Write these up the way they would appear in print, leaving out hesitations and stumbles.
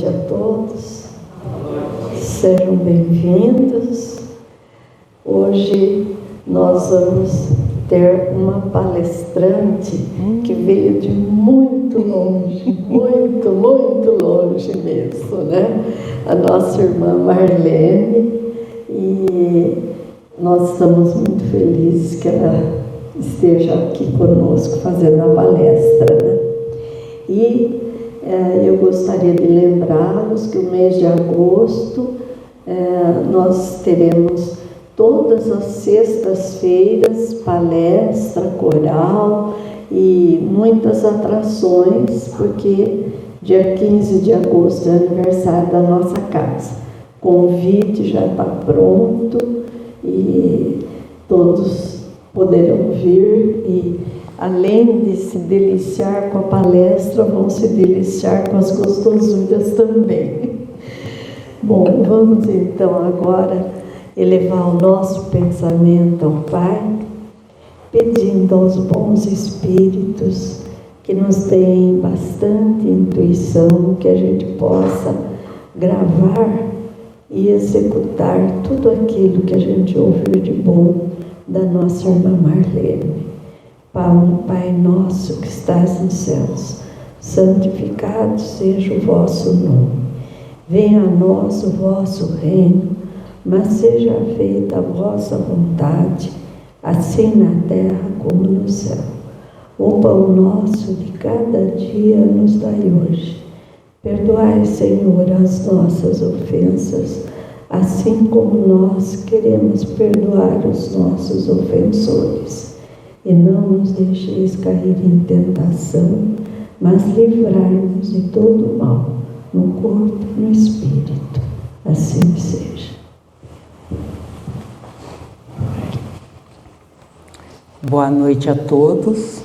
noite a todos. Sejam bem-vindos. Hoje nós vamos ter uma palestrante que veio de muito longe, muito longe mesmo, né? A nossa irmã Marlene, e nós estamos muito felizes que ela esteja aqui conosco fazendo a palestra, né? E eu gostaria de lembrá-los que o mês de agosto nós teremos todas as sextas-feiras palestra, coral e muitas atrações, porque dia 15 de agosto é aniversário da nossa casa. O convite já está pronto e todos poderão vir e, além de se deliciar com a palestra, vão se deliciar com as gostosuras também. Bom, vamos então agora elevar o nosso pensamento ao Pai, pedindo aos bons espíritos que nos deem bastante intuição, que a gente possa gravar e executar tudo aquilo que a gente ouviu de bom da nossa irmã Marlene. Pai nosso que estás nos céus, santificado seja o vosso nome. Venha a nós o vosso reino, mas seja feita a vossa vontade, assim na terra como no céu. O pão nosso de cada dia nos dai hoje. Perdoai, Senhor, as nossas ofensas, assim como nós queremos perdoar os nossos ofensores. E não nos deixeis cair em tentação, mas livrai-nos de todo o mal, no corpo e no espírito. Assim seja. Boa noite a todos.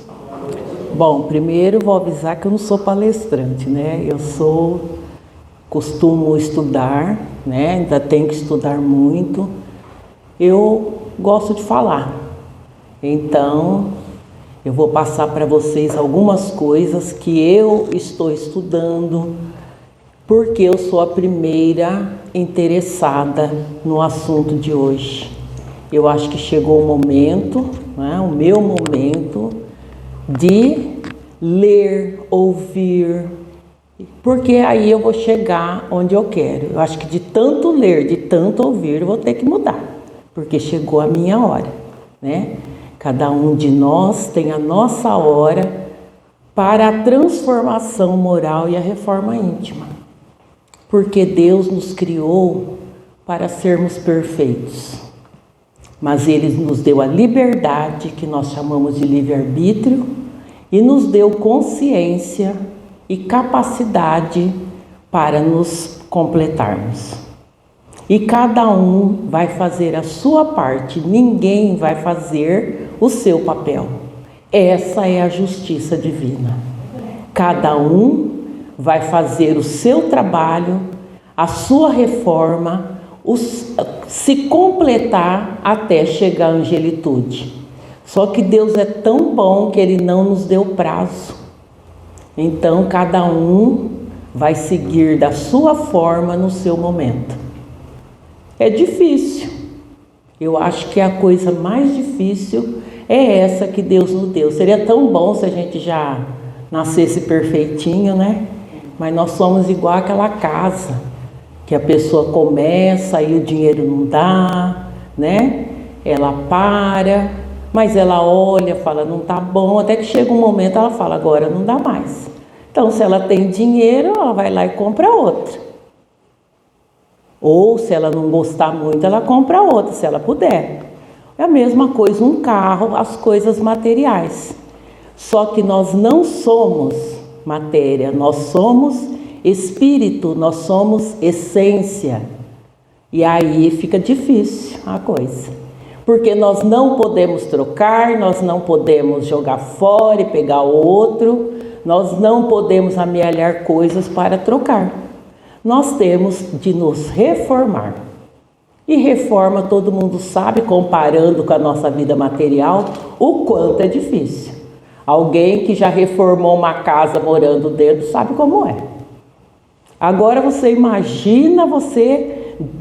Bom, primeiro vou avisar que eu não sou palestrante, né? Costumo estudar, né? Ainda tenho que estudar muito. Eu gosto de falar. Então, eu vou passar para vocês algumas coisas que eu estou estudando, porque eu sou a primeira interessada no assunto de hoje. Eu acho que chegou o momento, né, o meu momento, de ler, ouvir, porque aí eu vou chegar onde eu quero. Eu acho que de tanto ler, de tanto ouvir, eu vou ter que mudar, porque chegou a minha hora, né? Cada um de nós tem a nossa hora para a transformação moral e a reforma íntima. Porque Deus nos criou para sermos perfeitos. Mas Ele nos deu a liberdade, que nós chamamos de livre-arbítrio, e nos deu consciência e capacidade para nos completarmos. E cada um vai fazer a sua parte, ninguém vai fazer o seu papel. Essa é a justiça divina. Cada um vai fazer o seu trabalho, a sua reforma, se completar até chegar à angelitude. Só que Deus é tão bom que Ele não nos deu prazo. Então cada um vai seguir da sua forma no seu momento. É difícil. Eu acho que a coisa mais difícil é essa que Deus nos deu. Seria tão bom se a gente já nascesse perfeitinho, né? Mas nós somos igual aquela casa, que a pessoa começa e o dinheiro não dá, né? Ela para, mas ela olha, fala, não tá bom, até que chega um momento ela fala, agora não dá mais. Então, se ela tem dinheiro, ela vai lá e compra outra. Ou, se ela não gostar muito, ela compra outra, se ela puder. É a mesma coisa, um carro, as coisas materiais. Só que nós não somos matéria, nós somos espírito, nós somos essência. E aí fica difícil a coisa. Porque nós não podemos trocar, nós não podemos jogar fora e pegar outro, nós não podemos amealhar coisas para trocar. Nós temos de nos reformar. E reforma, todo mundo sabe, comparando com a nossa vida material, o quanto é difícil. Alguém que já reformou uma casa morando dentro sabe como é. Agora você imagina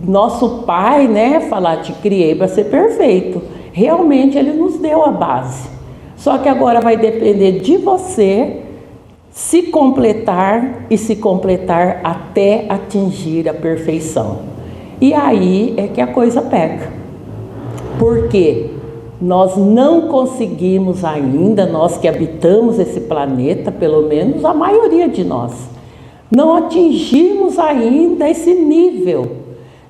nosso pai, né, falar, te criei para ser perfeito. Realmente ele nos deu a base. Só que agora vai depender de você se completar e se completar até atingir a perfeição. E aí é que a coisa pega. Porque nós não conseguimos ainda, nós que habitamos esse planeta, pelo menos a maioria de nós, não atingimos ainda esse nível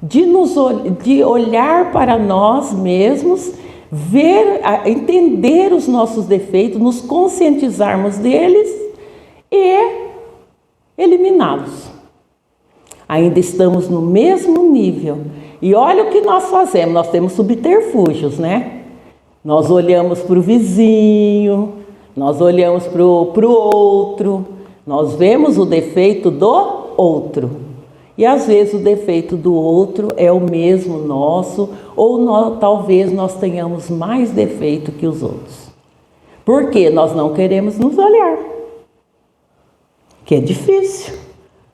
de olhar para nós mesmos, ver, entender os nossos defeitos, nos conscientizarmos deles e eliminá-los. Ainda estamos no mesmo nível. E olha o que nós fazemos, nós temos subterfúgios, né? Nós olhamos para o vizinho, nós olhamos para o outro, nós vemos o defeito do outro. E às vezes o defeito do outro é o mesmo nosso, ou talvez nós tenhamos mais defeito que os outros. Porque nós não queremos nos olhar. Que é difícil,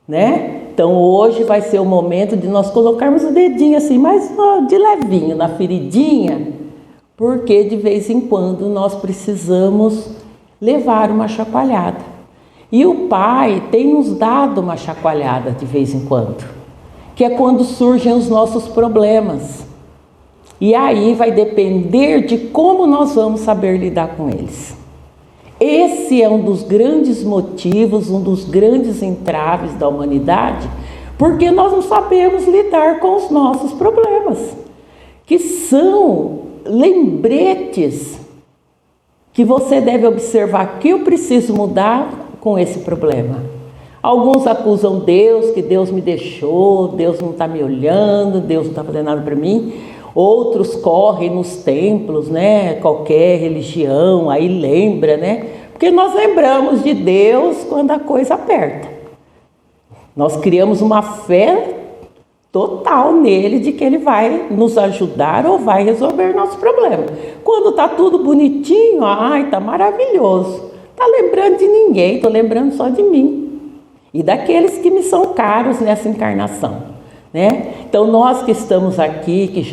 né? Então hoje vai ser o momento de nós colocarmos o dedinho assim, mas de levinho na feridinha, porque de vez em quando nós precisamos levar uma chacoalhada. E o Pai tem nos dado uma chacoalhada de vez em quando, que é quando surgem os nossos problemas. E aí vai depender de como nós vamos saber lidar com eles. Esse é um dos grandes motivos, um dos grandes entraves da humanidade, porque nós não sabemos lidar com os nossos problemas, que são lembretes que você deve observar que eu preciso mudar com esse problema. Alguns acusam Deus, que Deus me deixou, Deus não está me olhando, Deus não está fazendo nada para mim. Outros correm nos templos, né? Qualquer religião, aí lembra, né? Porque nós lembramos de Deus quando a coisa aperta. Nós criamos uma fé total nele de que ele vai nos ajudar ou vai resolver nosso problema. Quando está tudo bonitinho, ai, está maravilhoso. Está lembrando de ninguém, estou lembrando só de mim. E daqueles que me são caros nessa encarnação. Né? Então nós que estamos aqui, que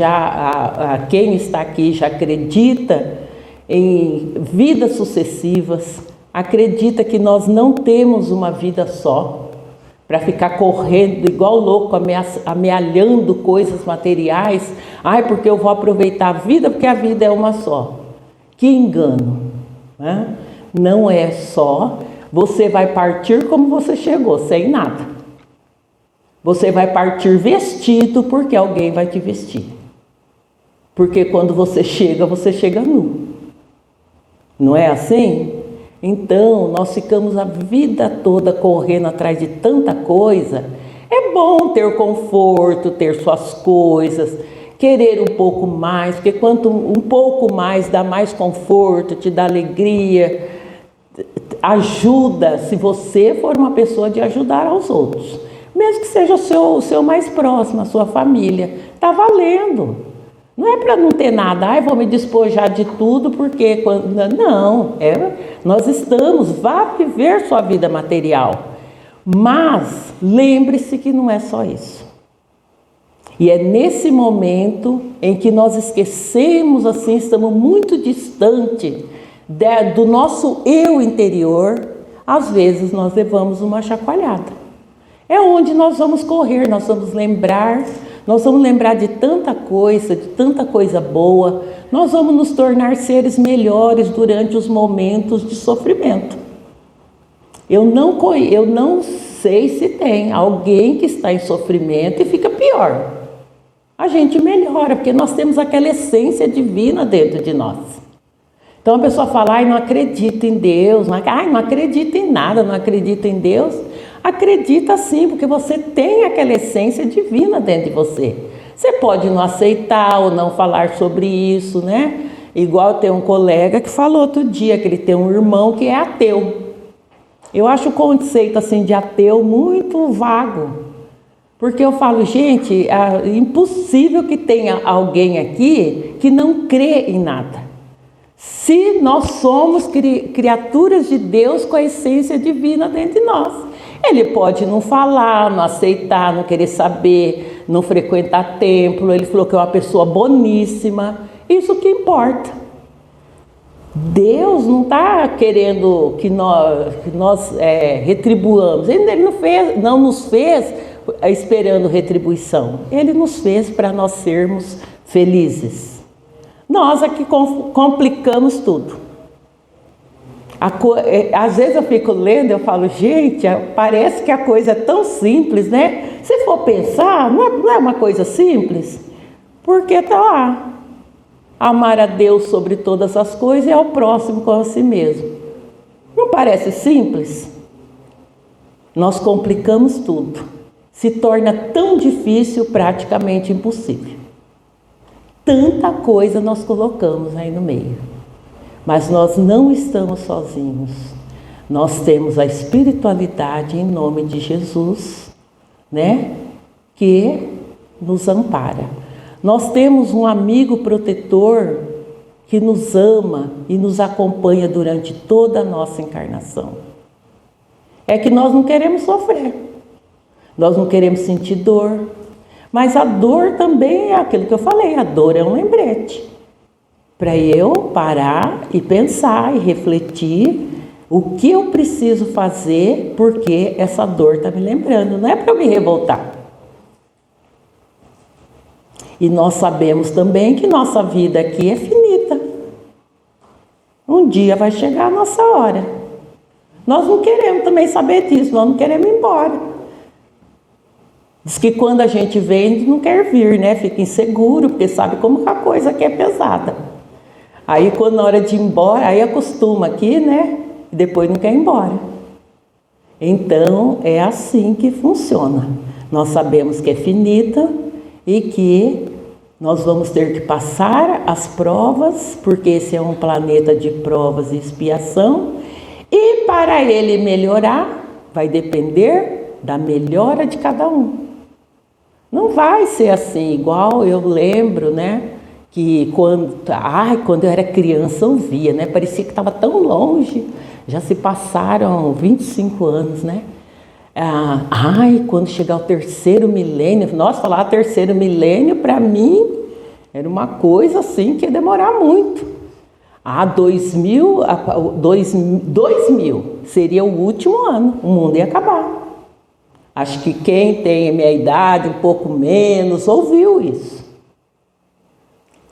quem está aqui já acredita em vidas sucessivas, acredita que nós não temos uma vida só, para ficar correndo igual louco, amealhando coisas materiais, porque eu vou aproveitar a vida, porque a vida é uma só. Que engano, né? Não é só, você vai partir como você chegou, sem nada. Você vai partir vestido porque alguém vai te vestir. Porque quando você chega nu. Não é assim? Então, nós ficamos a vida toda correndo atrás de tanta coisa. É bom ter conforto, ter suas coisas, querer um pouco mais, porque quanto um pouco mais dá mais conforto, te dá alegria, ajuda, se você for uma pessoa de ajudar aos outros. Mesmo que seja o seu mais próximo, a sua família. Está valendo. Não é para não ter nada, vou me despojar de tudo, porque... Não, nós vá viver sua vida material. Mas lembre-se que não é só isso. E é nesse momento em que nós esquecemos, assim, estamos muito distante do nosso eu interior, às vezes nós levamos uma chacoalhada. É onde nós vamos correr, nós vamos lembrar de tanta coisa boa, nós vamos nos tornar seres melhores durante os momentos de sofrimento. Eu não sei se tem alguém que está em sofrimento e fica pior. A gente melhora, porque nós temos aquela essência divina dentro de nós. Então a pessoa fala, não acredito em Deus, não acredito em nada, não acredito em Deus. Acredita sim, porque você tem aquela essência divina dentro de você. Você pode não aceitar ou não falar sobre isso, né? Igual tem um colega que falou outro dia que ele tem um irmão que é ateu. Eu acho o conceito assim de ateu muito vago. Porque eu falo, gente, é impossível que tenha alguém aqui que não crê em nada. Se nós somos criaturas de Deus com a essência divina dentro de nós. Ele pode não falar, não aceitar, não querer saber, não frequentar templo. Ele falou que é uma pessoa boníssima. Isso que importa. Deus não está querendo que nós retribuamos. Ele não nos fez esperando retribuição. Ele nos fez para nós sermos felizes. Nós aqui complicamos tudo. Às vezes eu fico lendo, eu falo, gente, parece que a coisa é tão simples, né? Se for pensar, não é uma coisa simples, porque está lá. Amar a Deus sobre todas as coisas e ao próximo como a si mesmo. Não parece simples? Nós complicamos tudo. Se torna tão difícil, praticamente impossível. Tanta coisa nós colocamos aí no meio. Mas nós não estamos sozinhos. Nós temos a espiritualidade em nome de Jesus, né? Que nos ampara. Nós temos um amigo protetor que nos ama e nos acompanha durante toda a nossa encarnação. É que nós não queremos sofrer. Nós não queremos sentir dor. Mas a dor também é aquilo que eu falei. A dor é um lembrete. Para eu parar e pensar e refletir o que eu preciso fazer, porque essa dor está me lembrando, não é para eu me revoltar. E nós sabemos também que nossa vida aqui é finita. Um dia vai chegar a nossa hora. Nós não queremos também saber disso, nós não queremos ir embora. Diz que quando a gente vem, não quer vir, né? Fica inseguro, porque sabe como a coisa aqui é pesada. Aí quando na hora de ir embora, aí acostuma aqui, né? E depois não quer ir embora. Então é assim que funciona. Nós sabemos que é finita e que nós vamos ter que passar as provas, porque esse é um planeta de provas e expiação. E para ele melhorar, vai depender da melhora de cada um. Não vai ser assim, igual eu lembro, né? Que quando eu era criança eu via, né? Parecia que estava tão longe, já se passaram 25 anos, né? Quando chegar o terceiro milênio, nossa, falar terceiro milênio para mim era uma coisa assim que ia demorar muito. 2000 seria o último ano, o mundo ia acabar. Acho que quem tem a minha idade, um pouco menos, ouviu isso.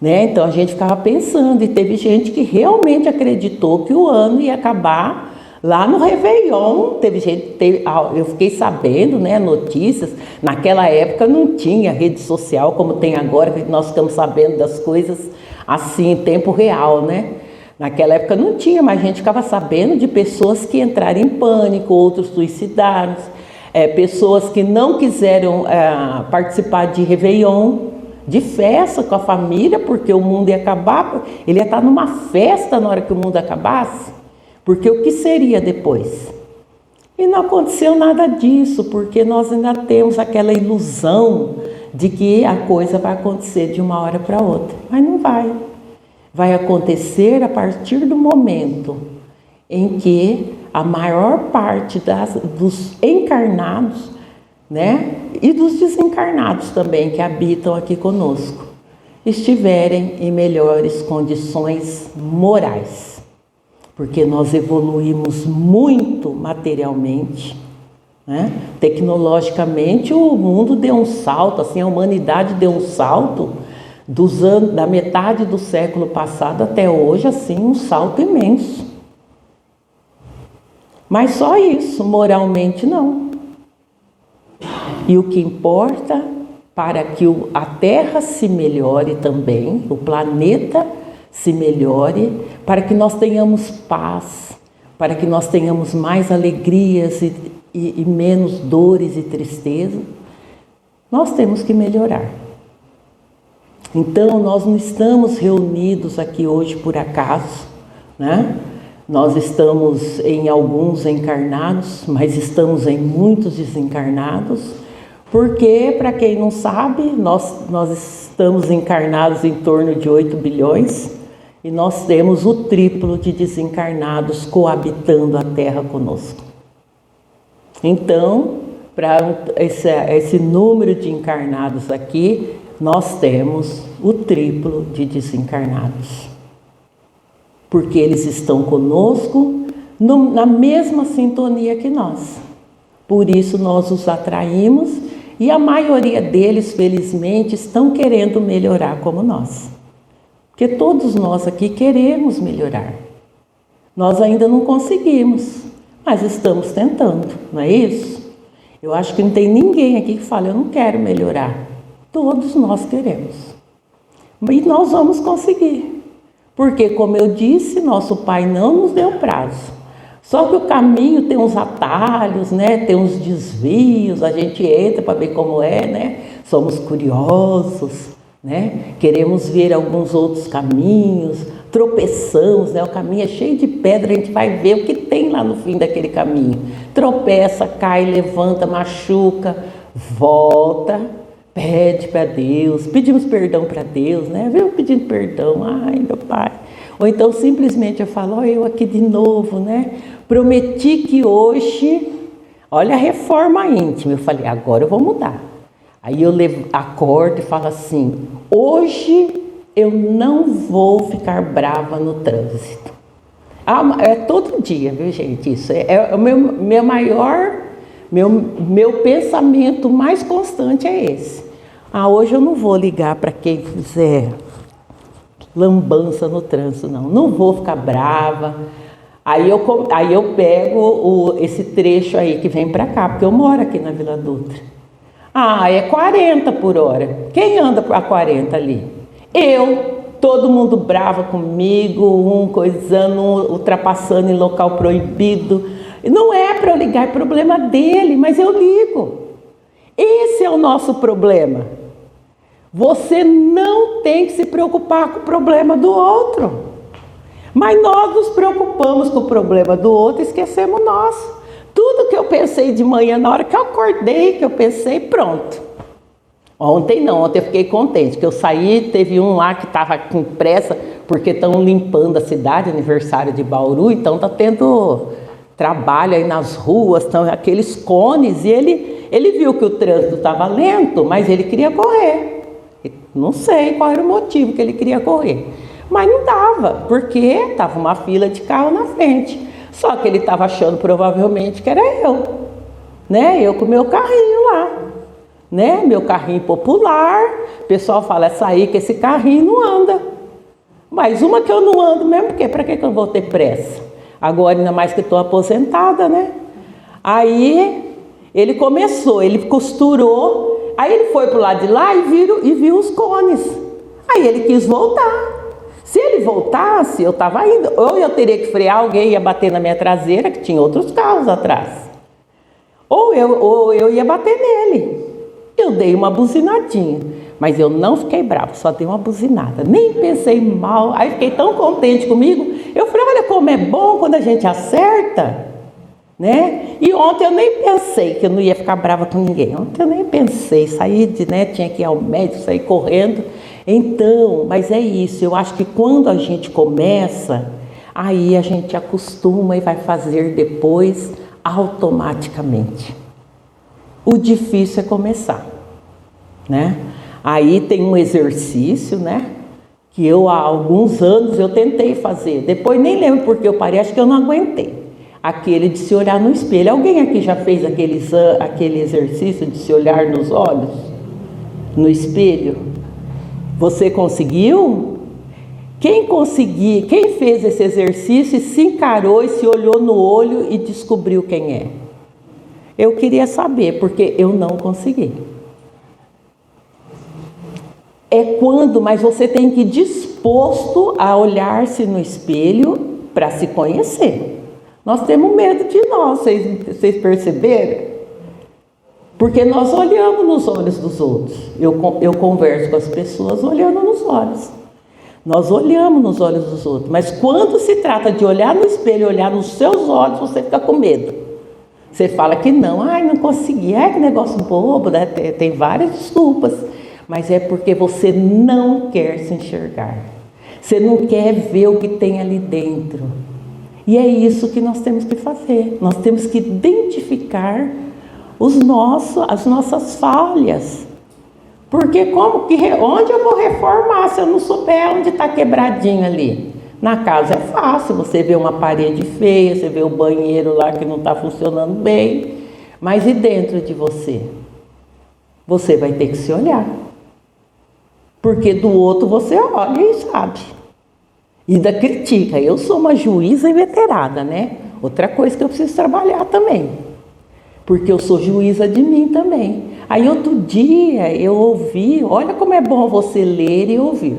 Né? Então a gente ficava pensando, e teve gente que realmente acreditou que o ano ia acabar lá no Réveillon. Eu fiquei sabendo, né, notícias, naquela época não tinha rede social como tem agora, que nós ficamos sabendo das coisas assim em tempo real, né? Naquela época não tinha, mas a gente ficava sabendo de pessoas que entraram em pânico, outros suicidaram, pessoas que não quiseram participar de Réveillon, de festa com a família, porque o mundo ia acabar, ele ia estar numa festa na hora que o mundo acabasse, porque o que seria depois? E não aconteceu nada disso, porque nós ainda temos aquela ilusão de que a coisa vai acontecer de uma hora para outra, mas não vai. Vai acontecer a partir do momento em que a maior parte dos encarnados, né, e dos desencarnados também que habitam aqui conosco, estiverem em melhores condições morais, porque nós evoluímos muito materialmente, né? Tecnologicamente o mundo deu um salto, assim, a humanidade deu um salto da metade do século passado até hoje, assim, um salto imenso. Mas só isso, moralmente não. E o que importa para que a Terra se melhore também, o planeta se melhore, para que nós tenhamos paz, para que nós tenhamos mais alegrias e menos dores e tristeza, nós temos que melhorar. Então, nós não estamos reunidos aqui hoje por acaso, né? Nós estamos em alguns encarnados, mas estamos em muitos desencarnados, porque, para quem não sabe, nós estamos encarnados em torno de 8 bilhões e nós temos o triplo de desencarnados coabitando a Terra conosco. Então, para esse número de encarnados aqui, nós temos o triplo de desencarnados. Porque eles estão conosco na mesma sintonia que nós. Por isso nós os atraímos e a maioria deles, felizmente, estão querendo melhorar como nós. Porque todos nós aqui queremos melhorar. Nós ainda não conseguimos, mas estamos tentando, não é isso? Eu acho que não tem ninguém aqui que fala, eu não quero melhorar. Todos nós queremos. E nós vamos conseguir. Porque, como eu disse, nosso Pai não nos deu prazo. Só que o caminho tem uns atalhos, né? Tem uns desvios, a gente entra para ver como é, né? Somos curiosos, né? Queremos ver alguns outros caminhos, tropeçamos, né? O caminho é cheio de pedra, a gente vai ver o que tem lá no fim daquele caminho. Tropeça, cai, levanta, machuca, volta, pede para Deus, pedimos perdão para Deus, né? Viu pedindo perdão, ai meu Pai. Ou então simplesmente eu falo, eu aqui de novo, né? Prometi que hoje, olha a reforma íntima, eu falei, agora eu vou mudar. Aí eu acordo e falo assim, hoje eu não vou ficar brava no trânsito. É todo dia, viu gente, isso é o meu pensamento mais constante é esse. Hoje eu não vou ligar para quem fizer lambança no trânsito, não vou ficar brava. Aí eu pego esse trecho aí que vem para cá, porque eu moro aqui na Vila Dutra. É 40 por hora. Quem anda a 40 ali? Eu, todo mundo bravo comigo, coisando, ultrapassando em local proibido. Não é para eu ligar, é problema dele, mas eu ligo. Esse é o nosso problema. Você não tem que se preocupar com o problema do outro. Mas nós nos preocupamos com o problema do outro e esquecemos nós. Tudo que eu pensei de manhã, na hora que eu acordei, que eu pensei, pronto. Ontem eu fiquei contente, que eu saí, teve um lá que estava com pressa, porque estão limpando a cidade, aniversário de Bauru, então está tendo trabalho aí nas ruas, estão aqueles cones, e ele viu que o trânsito estava lento, mas ele queria correr. Não sei qual era o motivo que ele queria correr, mas não dava, porque estava uma fila de carro na frente. Só que ele estava achando provavelmente que era eu, né? Eu com meu carrinho lá, né? Meu carrinho popular. O pessoal fala, essa aí que esse carrinho não anda. Mas uma que eu não ando mesmo, porque para que eu vou ter pressa? Agora, ainda mais que estou aposentada, né? Aí ele costurou, aí ele foi pro lado de lá e viu os cones. Aí ele quis voltar. Se ele voltasse, eu estava indo. Ou eu teria que frear, alguém ia bater na minha traseira, que tinha outros carros atrás. Ou eu ia bater nele. Eu dei uma buzinadinha, mas eu não fiquei bravo, só dei uma buzinada. Nem pensei mal, aí fiquei tão contente comigo. Eu falei, olha como é bom quando a gente acerta, né? E ontem eu nem pensei que eu não ia ficar brava com ninguém. Ontem eu nem pensei, tinha que ir ao médico, sair correndo. Então, mas é isso, eu acho que quando a gente começa, aí a gente acostuma e vai fazer depois automaticamente. O difícil é começar, né? Aí tem um exercício, né? Que há alguns anos eu tentei fazer, depois nem lembro porque eu parei, acho que eu não aguentei. Aquele de se olhar no espelho. Alguém aqui já fez aquele exercício de se olhar nos olhos, no espelho? Você conseguiu? Quem fez esse exercício e se encarou e se olhou no olho e descobriu quem é? Eu queria saber, porque eu não consegui. Mas você tem que ir disposto a olhar-se no espelho para se conhecer. Nós temos medo de nós, vocês perceberam? Porque nós olhamos nos olhos dos outros. Eu converso com as pessoas olhando nos olhos. Nós olhamos nos olhos dos outros. Mas quando se trata de olhar no espelho, olhar nos seus olhos, você fica com medo. Você fala que não, não consegui, que negócio bobo, né? Tem várias desculpas. Mas é porque você não quer se enxergar. Você não quer ver o que tem ali dentro. E é isso que nós temos que fazer. Nós temos que identificar as nossas falhas. Porque onde eu vou reformar se eu não souber onde está quebradinho ali? Na casa é fácil, você vê uma parede feia, você vê o banheiro lá que não está funcionando bem. Mas e dentro de você? Você vai ter que se olhar. Porque do outro você olha e sabe. E ainda critica. Eu sou uma juíza inveterada, né? Outra coisa que eu preciso trabalhar também. Porque eu sou juíza de mim também. Aí outro dia eu ouvi, olha como é bom você ler e ouvir.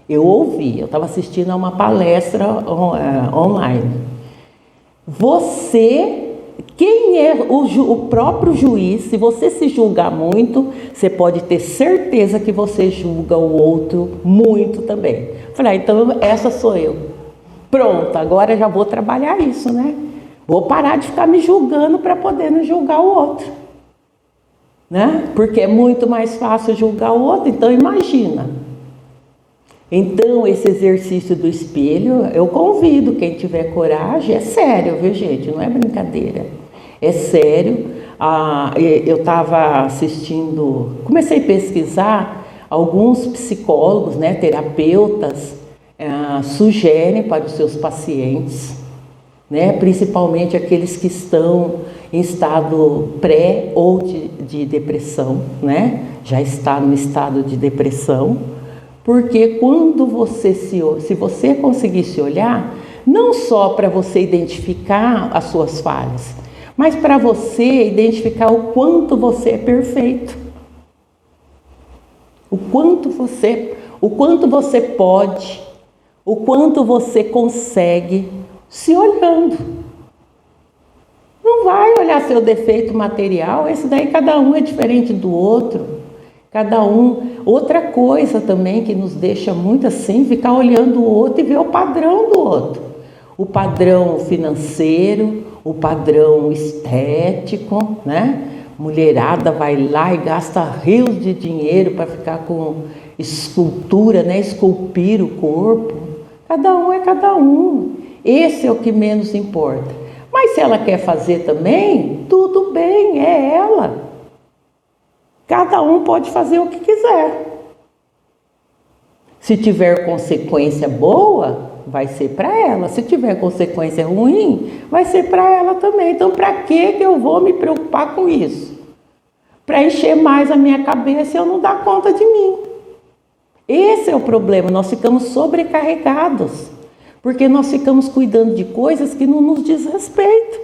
Eu estava assistindo a uma palestra online. Quem é o próprio juiz, se você se julgar muito, você pode ter certeza que você julga o outro muito também. Falei, então essa sou eu. Pronto, agora já vou trabalhar isso, né? Vou parar de ficar me julgando para poder não julgar o outro. Né? Porque é muito mais fácil julgar o outro, então imagina. Então, esse exercício do espelho, eu convido quem tiver coragem, é sério, viu gente? Não é brincadeira, é sério. Eu estava assistindo, comecei a pesquisar, alguns psicólogos, né, terapeutas, sugerem para os seus pacientes, né, principalmente aqueles que estão em estado pré ou de depressão, né, já está no estado de depressão. Porque quando se você conseguir se olhar, não só para você identificar as suas falhas, mas para você identificar o quanto você é perfeito. O quanto você pode, o quanto você consegue se olhando. Não vai olhar seu defeito material, esse daí cada um é diferente do outro. Cada um. Outra coisa também que nos deixa muito assim, ficar olhando o outro e ver o padrão do outro. O padrão financeiro, o padrão estético, né? Mulherada vai lá e gasta rios de dinheiro para ficar com escultura, né? Esculpir o corpo. Cada um é cada um. Esse é o que menos importa. Mas se ela quer fazer também, tudo bem, é ela. Cada um pode fazer o que quiser. Se tiver consequência boa, vai ser para ela. Se tiver consequência ruim, vai ser para ela também. Então, para que eu vou me preocupar com isso? Para encher mais a minha cabeça e eu não dar conta de mim. Esse é o problema. Nós ficamos sobrecarregados. Porque nós ficamos cuidando de coisas que não nos diz respeito.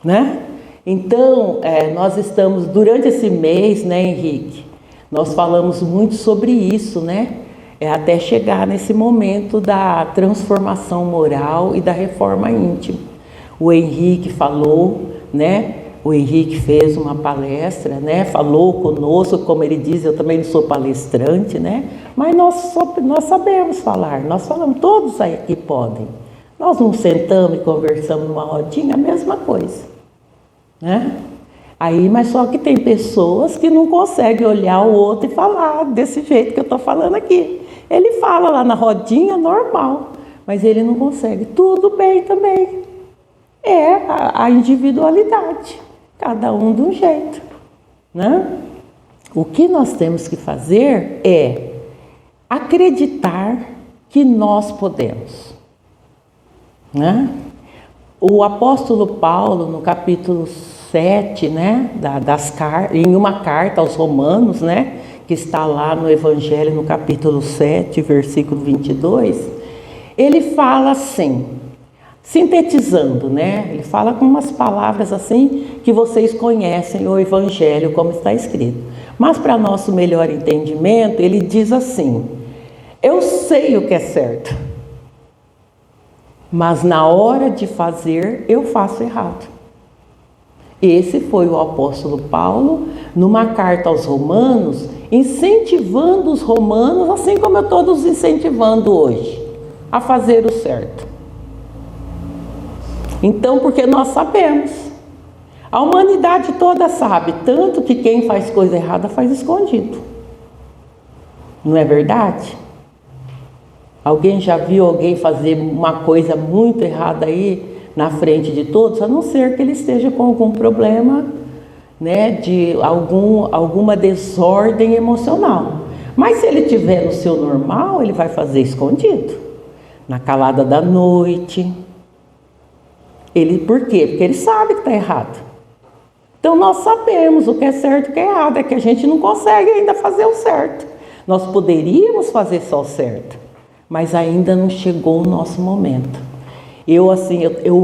Né? Então, nós estamos, durante esse mês, né, Henrique, nós falamos muito sobre isso, né? Até chegar nesse momento da transformação moral e da reforma íntima. O Henrique falou, né? O Henrique fez uma palestra, né? Falou conosco, como ele diz, eu também não sou palestrante, né? Mas nós sabemos falar, nós falamos, todos aí que podem. Nós não sentamos e conversamos numa rodinha, a mesma coisa. Né? Aí, mas só que tem pessoas que não conseguem olhar o outro e falar desse jeito que eu estou falando aqui. Ele fala lá na rodinha normal, mas ele não consegue. Tudo bem também. É a individualidade, cada um de um jeito. Né? O que nós temos que fazer é acreditar que nós podemos. Né? O apóstolo Paulo, no capítulo 7, né, em uma carta aos Romanos, né, que está lá no Evangelho, no capítulo 7, versículo 22, ele fala assim, sintetizando, né, ele fala com umas palavras assim, que vocês conhecem o Evangelho, como está escrito. Mas para nosso melhor entendimento, ele diz assim, eu sei o que é certo, mas na hora de fazer, eu faço errado. Esse foi o apóstolo Paulo, numa carta aos Romanos, incentivando os romanos, assim como eu estou nos incentivando hoje, a fazer o certo. Então, porque nós sabemos, a humanidade toda sabe, tanto que quem faz coisa errada faz escondido. Não é verdade? Alguém já viu alguém fazer uma coisa muito errada aí na frente de todos? A não ser que ele esteja com algum problema, né, de alguma desordem emocional. Mas se ele estiver no seu normal, ele vai fazer escondido, na calada da noite. Por quê? Porque ele sabe que está errado. Então nós sabemos o que é certo e o que é errado, é que a gente não consegue ainda fazer o certo. Nós poderíamos fazer só o certo, mas ainda não chegou o nosso momento. Eu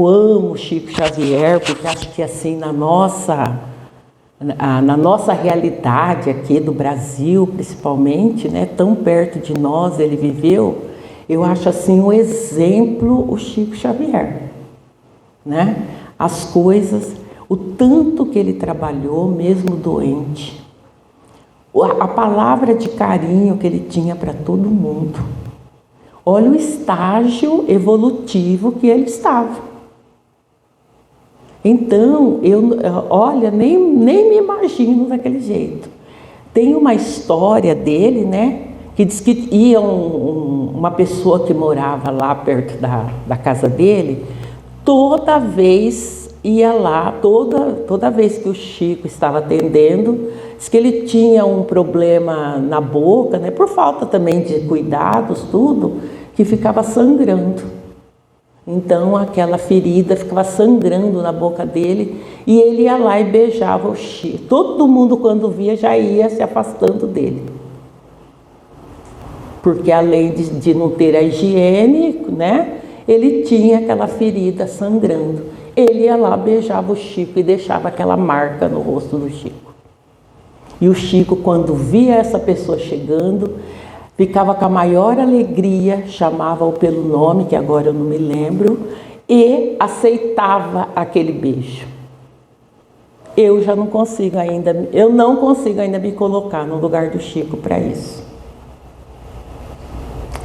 amo Chico Xavier, porque acho que assim, na nossa realidade aqui do Brasil, principalmente, né, tão perto de nós, ele viveu, eu acho assim um exemplo o Chico Xavier, né? As coisas, o tanto que ele trabalhou, mesmo doente, a palavra de carinho que ele tinha para todo mundo. Olha o estágio evolutivo que ele estava. Então, nem me imagino daquele jeito. Tem uma história dele, né, que diz que ia uma pessoa que morava lá perto da casa dele, toda vez ia lá, toda vez que o Chico estava atendendo, diz que ele tinha um problema na boca, né, por falta também de cuidados, tudo, que ficava sangrando. Então aquela ferida ficava sangrando na boca dele e ele ia lá e beijava o Chico. Todo mundo, quando via, já ia se afastando dele. Porque além de não ter a higiene, né, ele tinha aquela ferida sangrando. Ele ia lá, beijava o Chico e deixava aquela marca no rosto do Chico. E o Chico, quando via essa pessoa chegando, ficava com a maior alegria, chamava-o pelo nome, que agora eu não me lembro, e aceitava aquele beijo. Eu não consigo ainda me colocar no lugar do Chico para isso.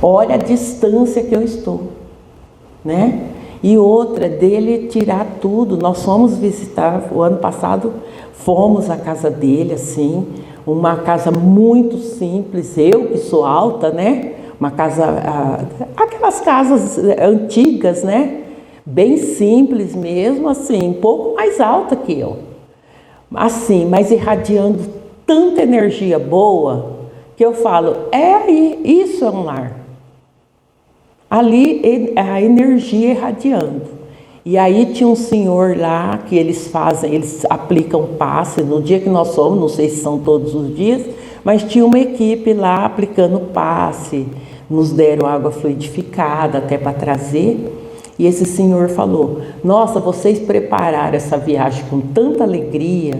Olha a distância que eu estou, né? E outra, dele tirar tudo. Nós fomos visitar, o ano passado, fomos à casa dele, assim, uma casa muito simples, eu que sou alta, né? Uma casa, aquelas casas antigas, né? Bem simples mesmo, assim, um pouco mais alta que eu. Assim, mas irradiando tanta energia boa, que eu falo, isso é um lar. Ali a energia irradiando. E aí tinha um senhor lá que eles aplicam passe, no dia que nós fomos, não sei se são todos os dias, mas tinha uma equipe lá aplicando passe, nos deram água fluidificada até para trazer. E esse senhor falou, nossa, vocês prepararam essa viagem com tanta alegria,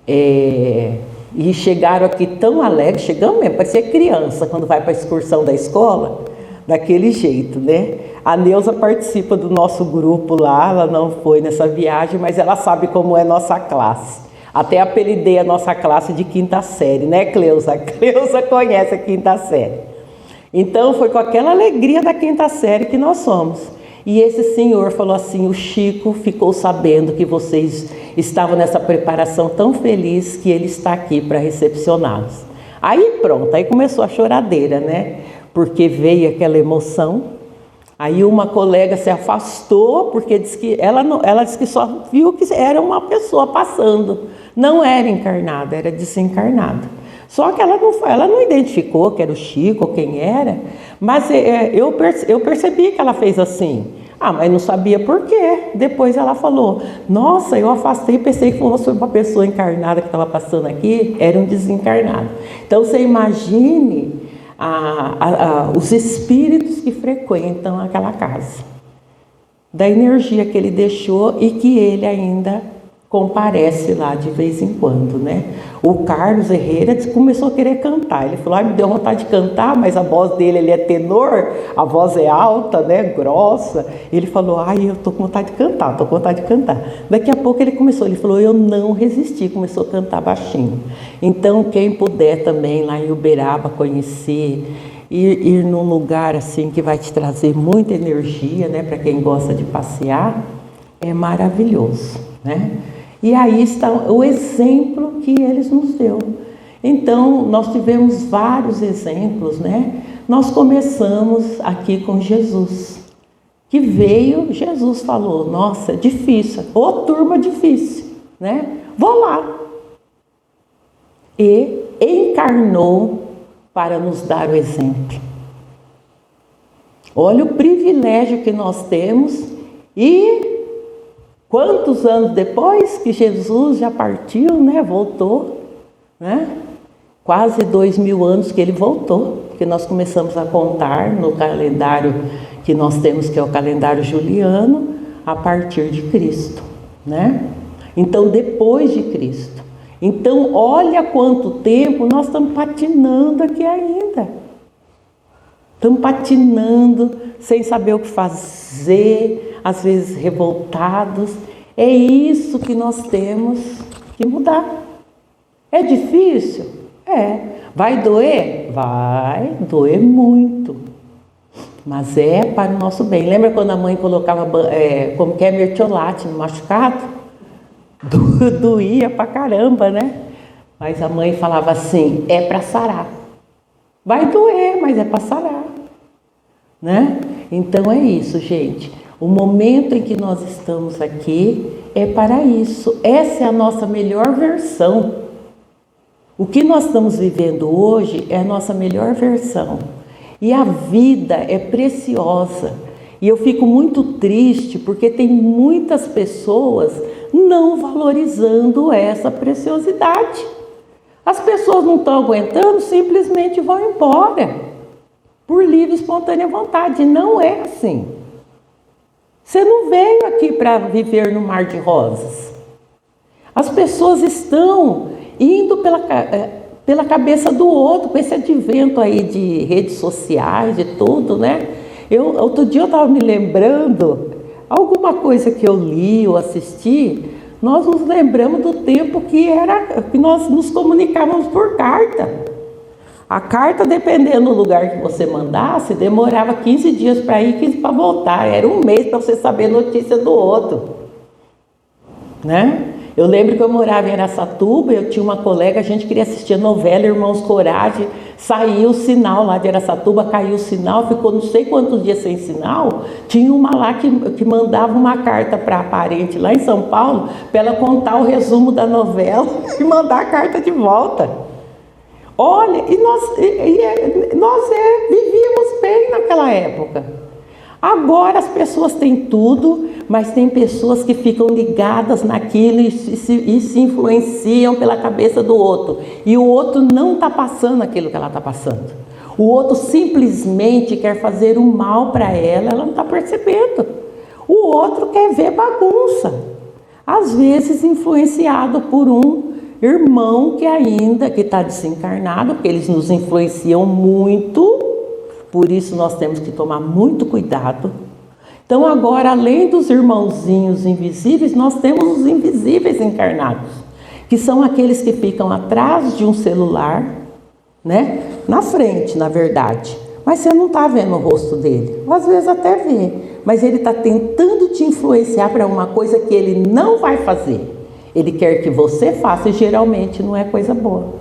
e chegaram aqui tão alegres, chegamos mesmo, parecia criança quando vai para a excursão da escola, daquele jeito, né? A Neuza participa do nosso grupo lá, ela não foi nessa viagem, mas ela sabe como é nossa classe. Até apelidei a nossa classe de quinta série, né, Cleusa? A Cleusa conhece a quinta série. Então foi com aquela alegria da quinta série que nós somos. E esse senhor falou assim, o Chico ficou sabendo que vocês estavam nessa preparação tão feliz que ele está aqui para recepcioná-los. Aí pronto, aí começou a choradeira, né? Porque veio aquela emoção. Aí uma colega se afastou, porque disse que ela disse que só viu que era uma pessoa passando. Não era encarnada, era desencarnada. Só que ela não identificou que era o Chico ou quem era, mas eu percebi que ela fez assim. Mas não sabia por quê. Depois ela falou, nossa, eu afastei, pensei que fosse uma pessoa encarnada que estava passando aqui, era um desencarnado. Então você imagine os espíritos que frequentam aquela casa, da energia que ele deixou e que ele ainda comparece lá de vez em quando, né? O Carlos Herrera começou a querer cantar, ele falou, me deu vontade de cantar, mas a voz dele, ele é tenor, a voz é alta, né, grossa. Ele falou, eu tô com vontade de cantar, Daqui a pouco ele falou, eu não resisti, começou a cantar baixinho. Então quem puder também lá em Uberaba conhecer, ir num lugar assim que vai te trazer muita energia, né, para quem gosta de passear, é maravilhoso, né? E aí está o exemplo que eles nos deu. Então, nós tivemos vários exemplos, né? nós começamos aqui com Jesus, que veio, Jesus falou, nossa, é difícil, ô turma difícil, né? Vou lá. E encarnou para nos dar o exemplo. Olha o privilégio que nós temos. E quantos anos depois que Jesus já partiu, né? Voltou, né? Quase 2000 anos que ele voltou, porque nós começamos a contar no calendário que nós temos, que é o calendário juliano, a partir de Cristo, né? Então, depois de Cristo. Então, olha quanto tempo nós estamos patinando aqui ainda. Estamos patinando, sem saber o que fazer, às vezes revoltados. É isso que nós temos que mudar. É difícil? É. Vai doer? Vai doer muito. Mas é para o nosso bem. Lembra quando a mãe colocava como que é mertiolate no machucado? Doía pra caramba, né? Mas a mãe falava assim, é para sarar. Vai doer, mas é para sarar, né? Então é isso, gente. O momento em que nós estamos aqui é para isso. Essa é a nossa melhor versão. O que nós estamos vivendo hoje é a nossa melhor versão. E a vida é preciosa. E eu fico muito triste porque tem muitas pessoas não valorizando essa preciosidade. As pessoas não estão aguentando, simplesmente vão embora. Por livre e espontânea vontade. Não é assim. Você não veio aqui para viver no mar de rosas. As pessoas estão indo pela cabeça do outro, com esse advento aí de redes sociais, de tudo, né? Outro dia eu estava me lembrando, alguma coisa que eu li ou assisti, nós nos lembramos do tempo que nós nos comunicávamos por carta. A carta, dependendo do lugar que você mandasse, demorava 15 dias para ir, 15 para voltar. Era um mês para você saber notícia do outro, né? Eu lembro que eu morava em Araçatuba, eu tinha uma colega, a gente queria assistir a novela Irmãos Coragem, saiu o sinal lá de Araçatuba, caiu o sinal, ficou não sei quantos dias sem sinal. Tinha uma lá que mandava uma carta para a parente lá em São Paulo, para ela contar o resumo da novela e mandar a carta de volta. Olha, e nós vivíamos bem naquela época. Agora as pessoas têm tudo, mas tem pessoas que ficam ligadas naquilo e se influenciam pela cabeça do outro. E o outro não está passando aquilo que ela está passando. O outro simplesmente quer fazer o mal para ela não está percebendo. O outro quer ver bagunça. Às vezes influenciado por um irmão que está desencarnado, porque eles nos influenciam muito. Por isso nós temos que tomar muito cuidado. Então agora, além dos irmãozinhos invisíveis, nós temos os invisíveis encarnados, que são aqueles que ficam atrás de um celular, né? Na frente, na verdade. Mas você não está vendo o rosto dele. Às vezes até vê, mas ele está tentando te influenciar para uma coisa que ele não vai fazer. Ele quer que você faça e geralmente não é coisa boa.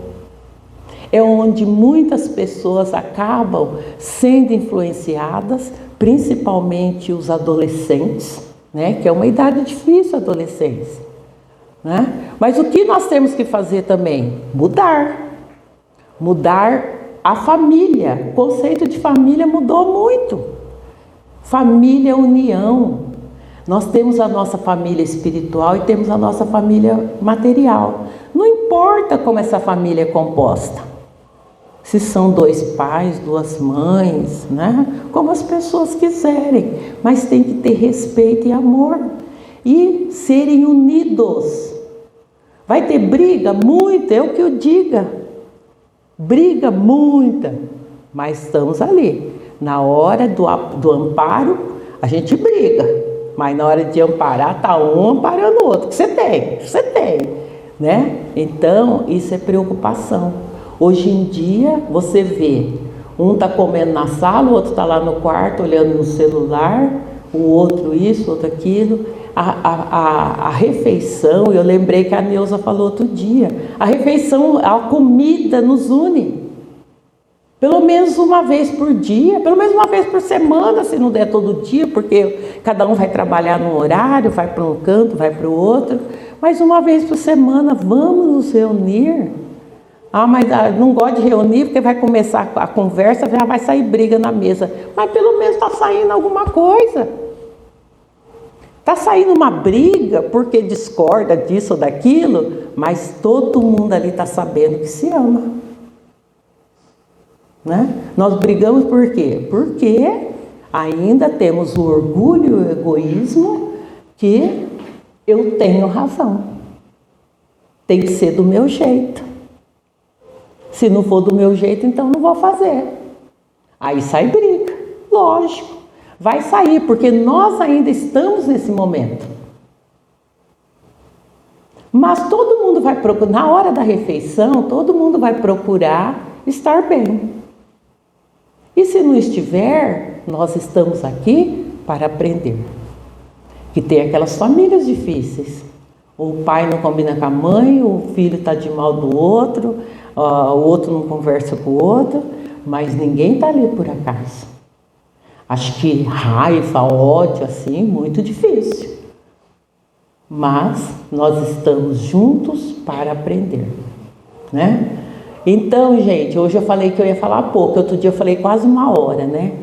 É onde muitas pessoas acabam sendo influenciadas, principalmente os adolescentes, né? Que é uma idade difícil, a adolescência, né? Mas o que nós temos que fazer também? Mudar a família. O conceito de família mudou muito. Família é união. Nós temos a nossa família espiritual e temos a nossa família material. Não importa como essa família é composta. Se são 2 pais, 2 mães, né? Como as pessoas quiserem, mas tem que ter respeito e amor e serem unidos. Vai ter briga? Muita, é o que eu diga. Briga muita, mas estamos ali. Na hora do amparo, a gente briga, mas na hora de amparar, está um amparando o outro. Que você tem, né? Então, isso é preocupação. Hoje em dia, você vê, um está comendo na sala, o outro está lá no quarto, olhando no celular, o outro isso, outro aquilo. A refeição, eu lembrei que a Neuza falou outro dia, a refeição, a comida nos une. Pelo menos uma vez por dia, pelo menos uma vez por semana, se não der todo dia, porque cada um vai trabalhar num horário, vai para um canto, vai para o outro. Mas uma vez por semana, vamos nos reunir. Ah, mas não gosto de reunir porque vai começar a conversa, já vai sair briga na mesa. Mas pelo menos está saindo alguma coisa. Está saindo uma briga porque discorda disso ou daquilo, mas todo mundo ali está sabendo que se ama. Né? Nós brigamos por quê? Porque ainda temos o orgulho e o egoísmo que eu tenho razão. Tem que ser do meu jeito. Se não for do meu jeito, então não vou fazer. Aí sai briga, lógico. Vai sair, porque nós ainda estamos nesse momento. Mas todo mundo vai procurar, na hora da refeição, todo mundo vai procurar estar bem. E se não estiver, nós estamos aqui para aprender. Que tem aquelas famílias difíceis. O pai não combina com a mãe, o filho está de mal do outro, o outro não conversa com o outro, mas ninguém está ali por acaso. Acho que raiva, ódio, assim, muito difícil. Mas nós estamos juntos para aprender, né? Então, gente, hoje eu falei que eu ia falar pouco, outro dia eu falei quase 1 hora, né?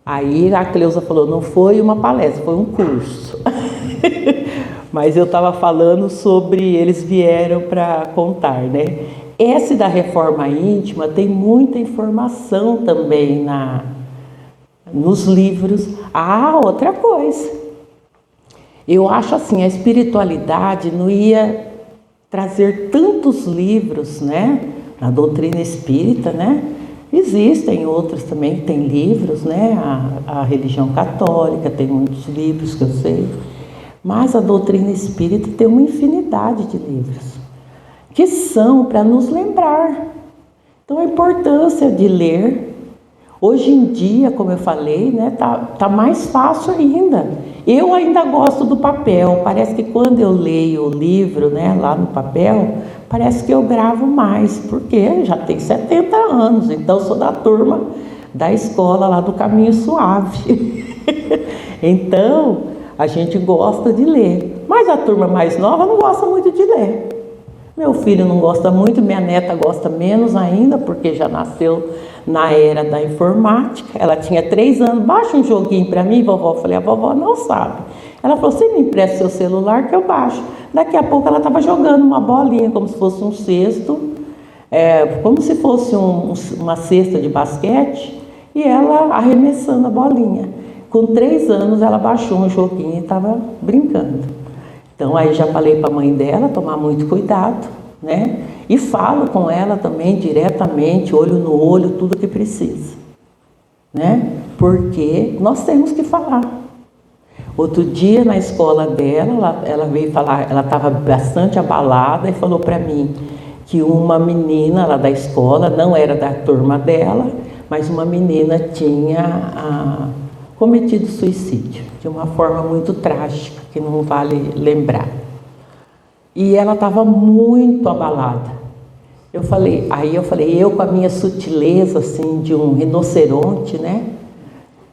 Aí a Cleusa falou, não foi uma palestra, foi um curso. Mas eu estava falando sobre, eles vieram para contar, né? Esse da reforma íntima tem muita informação também nos livros. Ah, outra coisa. Eu acho assim, a espiritualidade não ia trazer tantos livros, né? Na doutrina espírita, né? Existem outras também que têm livros, né? A religião católica tem muitos livros que eu sei. Mas a doutrina espírita tem uma infinidade de livros que são para nos lembrar. Então a importância de ler. Hoje em dia, como eu falei, né, tá mais fácil ainda. Eu ainda gosto do papel. Parece que quando eu leio o livro, né, lá no papel, parece que eu gravo mais, porque já tenho 70 anos, então sou da turma da escola lá do Caminho Suave. Então, a gente gosta de ler. Mas a turma mais nova não gosta muito de ler. Meu filho não gosta muito, minha neta gosta menos ainda, porque já nasceu na era da informática. Ela tinha 3 anos, baixa um joguinho para mim, vovó. Eu falei, a vovó não sabe. Ela falou, você me empresta seu celular que eu baixo. Daqui a pouco ela estava jogando uma bolinha, como se fosse um cesto, como se fosse uma cesta de basquete, e ela arremessando a bolinha. Com 3 anos ela baixou um joguinho e estava brincando. Então aí já falei para a mãe dela tomar muito cuidado, né? E falo com ela também diretamente, olho no olho, tudo que precisa, né? Porque nós temos que falar. Outro dia na escola dela, ela veio falar, ela estava bastante abalada e falou para mim que uma menina lá da escola, não era da turma dela, mas uma menina tinha cometido suicídio de uma forma muito trágica, que não vale lembrar. E ela estava muito abalada. Eu falei, eu com a minha sutileza assim de um rinoceronte, né?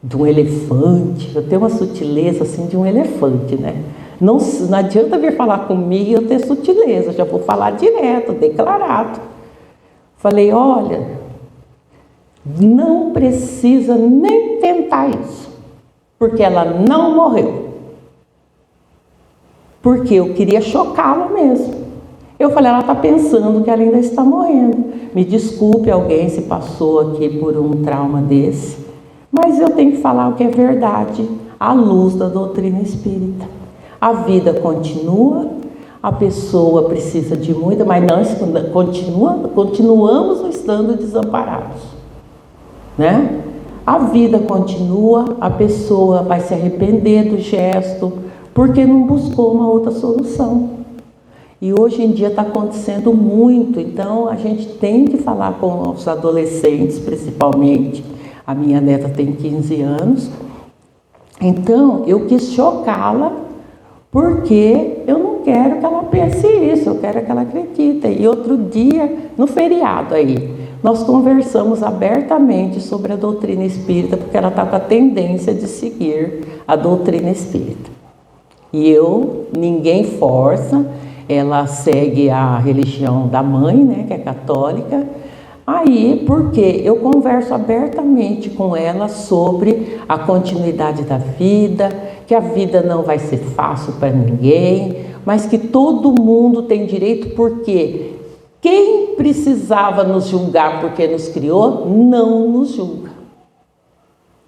De um elefante, eu tenho uma sutileza assim de um elefante, né? Não adianta vir falar comigo e eu ter sutileza, já vou falar direto, declarado. Falei, olha, não precisa nem tentar isso, porque ela não morreu. Porque eu queria chocá-la mesmo. Eu falei, ela está pensando que ela ainda está morrendo. Me desculpe alguém se passou aqui por um trauma desse, mas eu tenho que falar o que é verdade, à luz da doutrina espírita. A vida continua, a pessoa precisa de muita, mas nós continuamos estando desamparados, né? A vida continua, a pessoa vai se arrepender do gesto, porque não buscou uma outra solução. E hoje em dia está acontecendo muito, então a gente tem que falar com os adolescentes, principalmente. A minha neta tem 15 anos, então eu quis chocá-la, porque eu não quero que ela pense isso, eu quero que ela acredite. E outro dia, no feriado aí, nós conversamos abertamente sobre a doutrina espírita, porque ela está com a tendência de seguir a doutrina espírita. E ninguém força, ela segue a religião da mãe, né, que é católica. Aí, porque eu converso abertamente com ela sobre a continuidade da vida, que a vida não vai ser fácil para ninguém, mas que todo mundo tem direito, porque quem precisava nos julgar porque nos criou, não nos julga.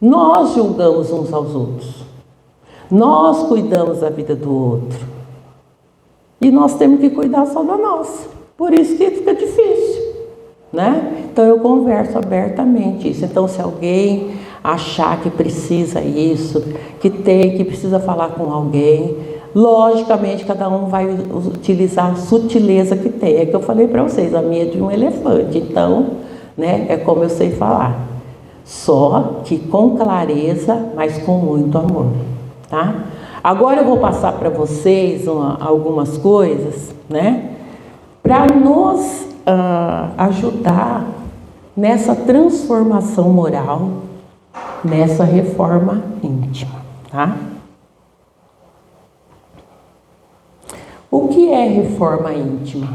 Nós julgamos uns aos outros. Nós cuidamos da vida do outro. E nós temos que cuidar só da nossa. Por isso que fica difícil, né? Então eu converso abertamente isso. Então se alguém achar que precisa isso, que precisa falar com alguém, logicamente cada um vai utilizar a sutileza que tem. É que eu falei para vocês, a minha é de um elefante, então, né, é como eu sei falar. Só que com clareza, mas com muito amor, tá? Agora eu vou passar para vocês algumas coisas, né, para nos ajudar nessa transformação moral, nessa reforma íntima, tá? O que é reforma íntima?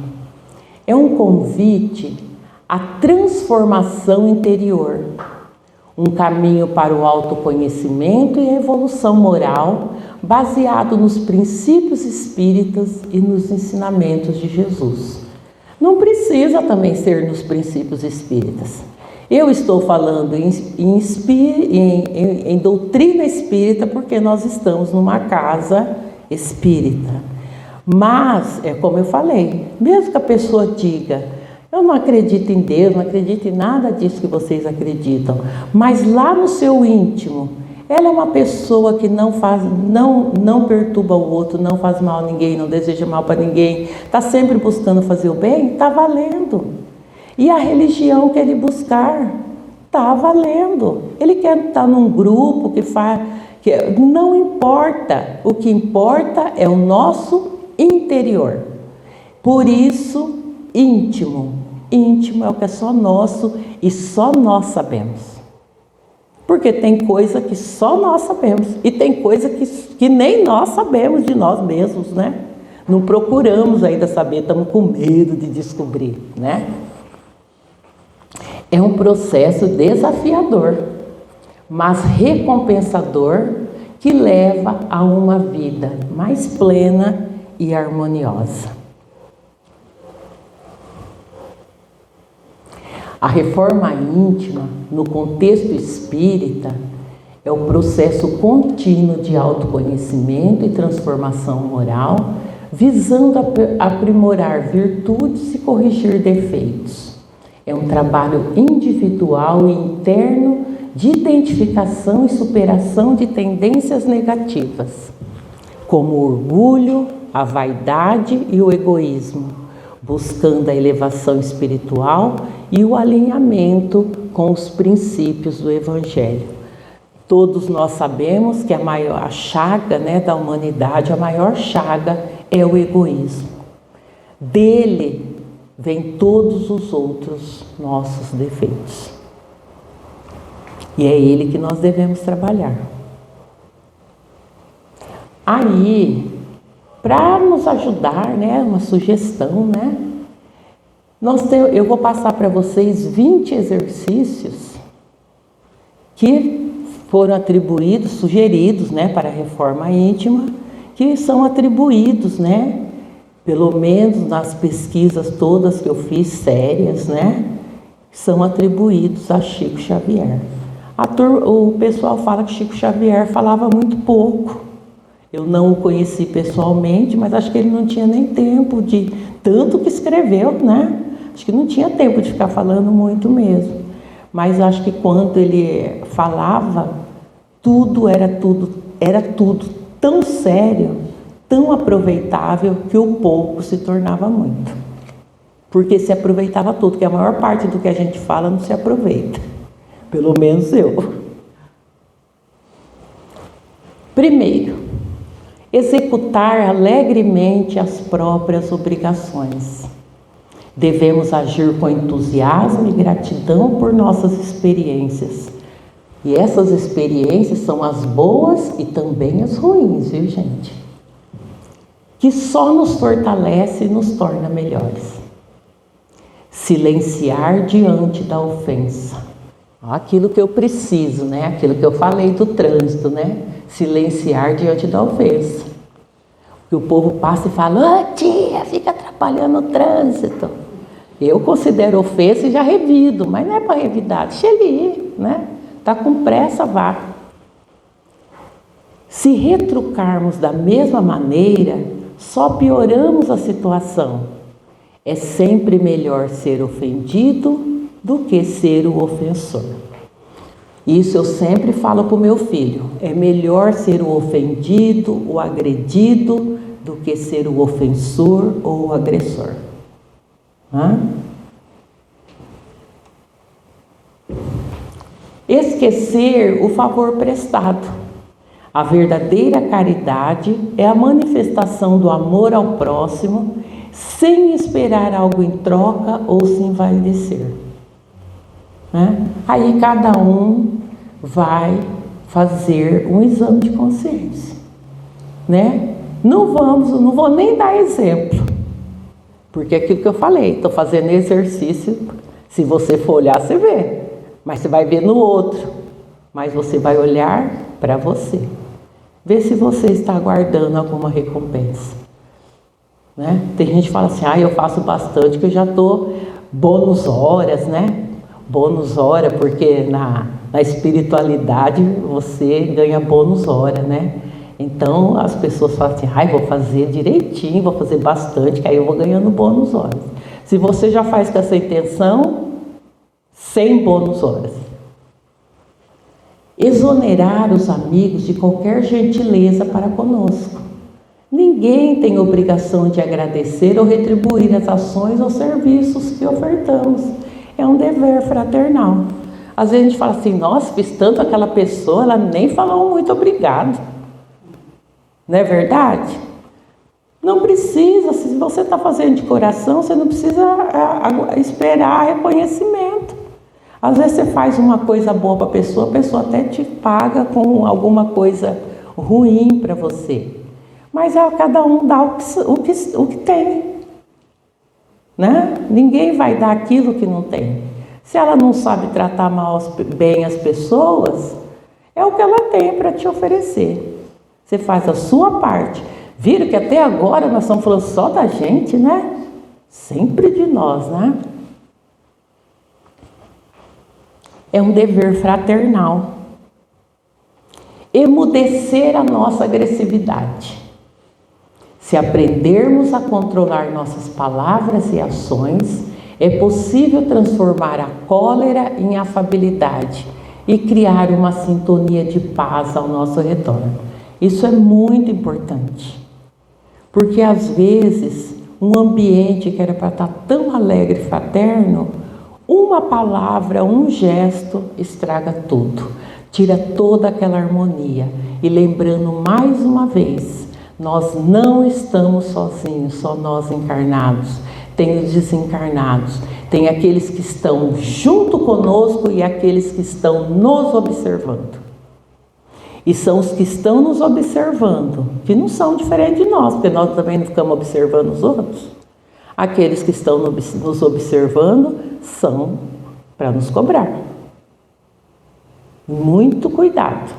É um convite à transformação interior, um caminho para o autoconhecimento e a evolução moral baseado nos princípios espíritas e nos ensinamentos de Jesus. Não precisa também ser nos princípios espíritas. Eu estou falando em doutrina espírita porque nós estamos numa casa espírita. Mas, é como eu falei, mesmo que a pessoa diga, eu não acredito em Deus, não acredito em nada disso que vocês acreditam, mas lá no seu íntimo, ela é uma pessoa que não perturba o outro, não faz mal a ninguém, não deseja mal para ninguém, está sempre buscando fazer o bem, está valendo. E a religião que ele buscar, está valendo. Ele quer estar num grupo não importa, o que importa é o nosso interior. Por isso, íntimo é o que é só nosso e só nós sabemos. Porque tem coisa que só nós sabemos e tem coisa que nem nós sabemos de nós mesmos, né? Não procuramos ainda saber, estamos com medo de descobrir, né? É um processo desafiador, mas recompensador, que leva a uma vida mais plena e harmoniosa. A reforma íntima, no contexto espírita, é o processo contínuo de autoconhecimento e transformação moral, visando aprimorar virtudes e corrigir defeitos. É um trabalho individual e interno de identificação e superação de tendências negativas, como o orgulho, a vaidade e o egoísmo, buscando a elevação espiritual e o alinhamento com os princípios do Evangelho. Todos nós sabemos que a maior chaga, né, da humanidade, a maior chaga é o egoísmo. Dele vem todos os outros nossos defeitos. E é ele que nós devemos trabalhar. Aí, para nos ajudar, né, uma sugestão, né, eu vou passar para vocês 20 exercícios que foram sugeridos, né, para a reforma íntima, que são atribuídos, né, pelo menos nas pesquisas todas que eu fiz, sérias, né, são atribuídos a Chico Xavier. O pessoal fala que Chico Xavier falava muito pouco. Eu não o conheci pessoalmente, mas acho que ele não tinha nem tempo de tanto que escreveu, né? Acho que não tinha tempo de ficar falando muito mesmo. Mas acho que quando ele falava, era tudo tão sério, tão aproveitável, que o pouco se tornava muito. Porque se aproveitava tudo, que a maior parte do que a gente fala não se aproveita. Pelo menos eu. Primeiro, executar alegremente as próprias obrigações. Devemos agir com entusiasmo e gratidão por nossas experiências. E essas experiências são as boas e também as ruins, viu, gente? Que só nos fortalece e nos torna melhores. Silenciar diante da ofensa. Aquilo que eu preciso, né? Aquilo que eu falei do trânsito, né? Silenciar diante da ofensa. Que o povo passa e fala: "Ô tia, fica atrapalhando o trânsito." Eu considero ofensa e já revido, mas não é para revidar, deixa ele ir, né? Tá com pressa, vá. Se retrucarmos da mesma maneira, só pioramos a situação. É sempre melhor ser ofendido do que ser o ofensor. Isso eu sempre falo para o meu filho. É melhor ser o ofendido, o agredido, do que ser o ofensor ou o agressor. Esquecer o favor prestado. A verdadeira caridade é a manifestação do amor ao próximo, sem esperar algo em troca ou se envaidecer. Aí cada um vai fazer um exame de consciência, né? Não vou nem dar exemplo, porque é aquilo que eu falei, estou fazendo exercício, se você for olhar, você vê, mas você vai ver no outro, mas você vai olhar para você, ver se você está aguardando alguma recompensa, né? Tem gente que fala assim: eu faço bastante, que eu já estou bônus horas, né? Bônus hora, porque na espiritualidade você ganha bônus hora, né? Então as pessoas falam assim: vou fazer direitinho, vou fazer bastante, que aí eu vou ganhando bônus horas. Se você já faz com essa intenção, sem bônus horas. Exonerar os amigos de qualquer gentileza para conosco. Ninguém tem obrigação de agradecer ou retribuir as ações ou serviços que ofertamos. É um dever fraternal. Às vezes a gente fala assim: nossa, fiz tanto aquela pessoa, ela nem falou muito obrigado. Não é verdade? Não precisa, se você está fazendo de coração, você não precisa esperar reconhecimento. Às vezes você faz uma coisa boa para a pessoa até te paga com alguma coisa ruim para você. Mas cada um dá o que tem, né? Ninguém vai dar aquilo que não tem. Se ela não sabe tratar bem as pessoas, é o que ela tem para te oferecer. Você faz a sua parte. Viram que até agora nós estamos falando só da gente, né? Sempre de nós, né? É um dever fraternal. Emudecer a nossa agressividade. Se aprendermos a controlar nossas palavras e ações, é possível transformar a cólera em afabilidade e criar uma sintonia de paz ao nosso redor. Isso é muito importante, porque às vezes um ambiente que era para estar tão alegre e fraterno, uma palavra, um gesto estraga tudo, tira toda aquela harmonia. E lembrando mais uma vez, nós não estamos sozinhos, só nós encarnados. Tem os desencarnados, tem aqueles que estão junto conosco e aqueles que estão nos observando. E são os que estão nos observando, que não são diferentes de nós, porque nós também não ficamos observando os outros. Aqueles que estão nos observando são para nos cobrar. Muito cuidado.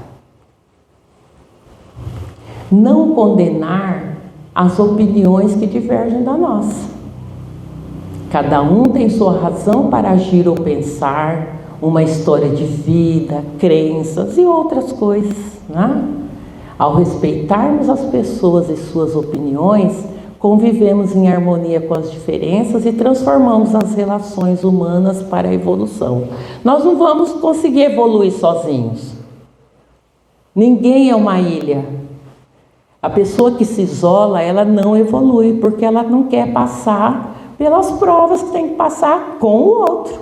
Não condenar as opiniões que divergem da nossa. Cada um tem sua razão para agir ou pensar, uma história de vida, crenças e outras coisas, né? Ao respeitarmos as pessoas e suas opiniões, convivemos em harmonia com as diferenças e transformamos as relações humanas para a evolução. Nós não vamos conseguir evoluir sozinhos. Ninguém é uma ilha. A pessoa que se isola, ela não evolui, porque ela não quer passar pelas provas que tem que passar com o outro.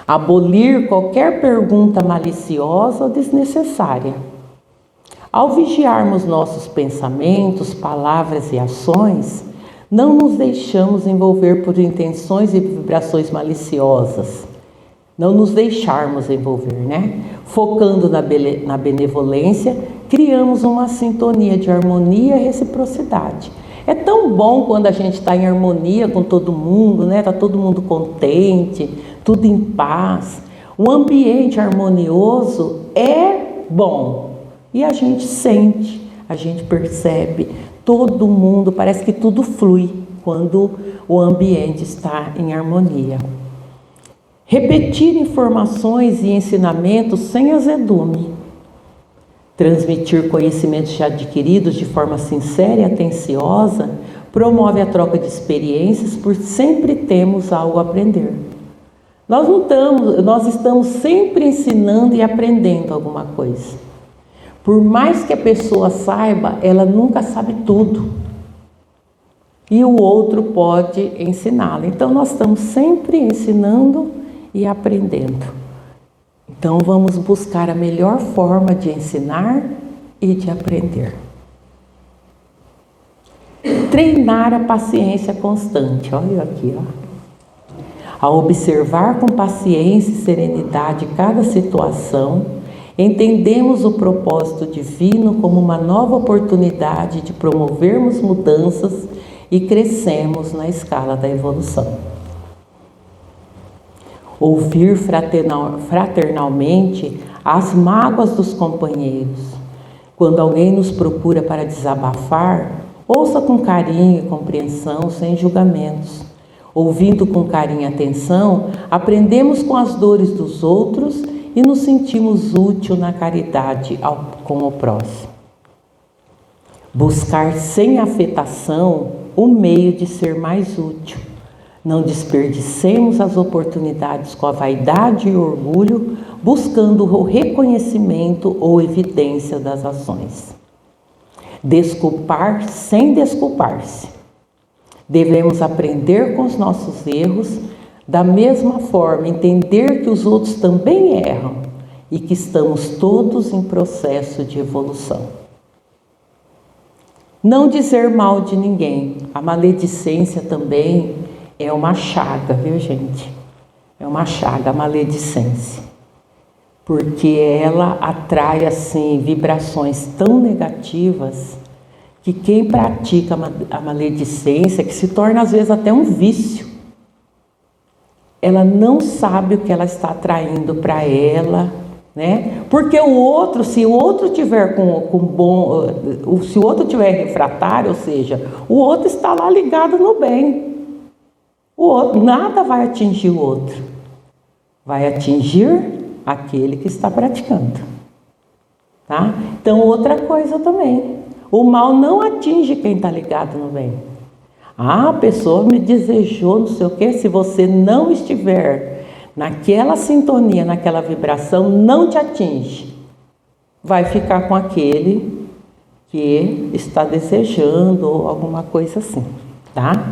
Abolir qualquer pergunta maliciosa ou desnecessária. Ao vigiarmos nossos pensamentos, palavras e ações, Não nos deixamos envolver por intenções e vibrações maliciosas. Não nos deixarmos envolver, né? Focando na benevolência, criamos uma sintonia de harmonia e reciprocidade. É tão bom quando a gente está em harmonia com todo mundo, né? Está todo mundo contente, tudo em paz. Um ambiente harmonioso é bom. E a gente sente, a gente percebe, todo mundo, parece que tudo flui quando o ambiente está em harmonia. Repetir informações e ensinamentos sem azedume. Transmitir conhecimentos já adquiridos de forma sincera e atenciosa promove a troca de experiências, por sempre temos algo a aprender. Nós estamos sempre ensinando e aprendendo alguma coisa. Por mais que a pessoa saiba, ela nunca sabe tudo. E o outro pode ensiná-la. Então nós estamos sempre ensinando e aprendendo. Então vamos buscar a melhor forma de ensinar e de aprender. Treinar a paciência constante. Olha aqui, ó. Ao observar com paciência e serenidade cada situação, entendemos o propósito divino como uma nova oportunidade de promovermos mudanças e crescemos na escala da evolução. Ouvir fraternalmente as mágoas dos companheiros. Quando alguém nos procura para desabafar, ouça com carinho e compreensão, sem julgamentos. Ouvindo com carinho e atenção, aprendemos com as dores dos outros e nos sentimos útil na caridade com o próximo. Buscar sem afetação o meio de ser mais útil. Não desperdicemos as oportunidades com a vaidade e orgulho, buscando o reconhecimento ou evidência das ações. Desculpar sem desculpar-se. Devemos aprender com os nossos erros, da mesma forma entender que os outros também erram e que estamos todos em processo de evolução. Não dizer mal de ninguém. A maledicência também é uma chaga, viu, gente? É uma chaga, a maledicência. Porque ela atrai, assim, vibrações tão negativas que quem pratica a maledicência, que se torna às vezes até um vício, ela não sabe o que ela está atraindo para ela, né? Porque o outro, se o outro tiver se o outro tiver refratário, ou seja, o outro está lá ligado no bem. O outro, nada vai atingir o outro, vai atingir aquele que está praticando, tá? Então outra coisa também, o mal não atinge quem está ligado no bem. Ah, a pessoa me desejou não sei o quê. Se você não estiver naquela sintonia, naquela vibração, não te atinge. Vai ficar com aquele que está desejando ou alguma coisa assim, tá?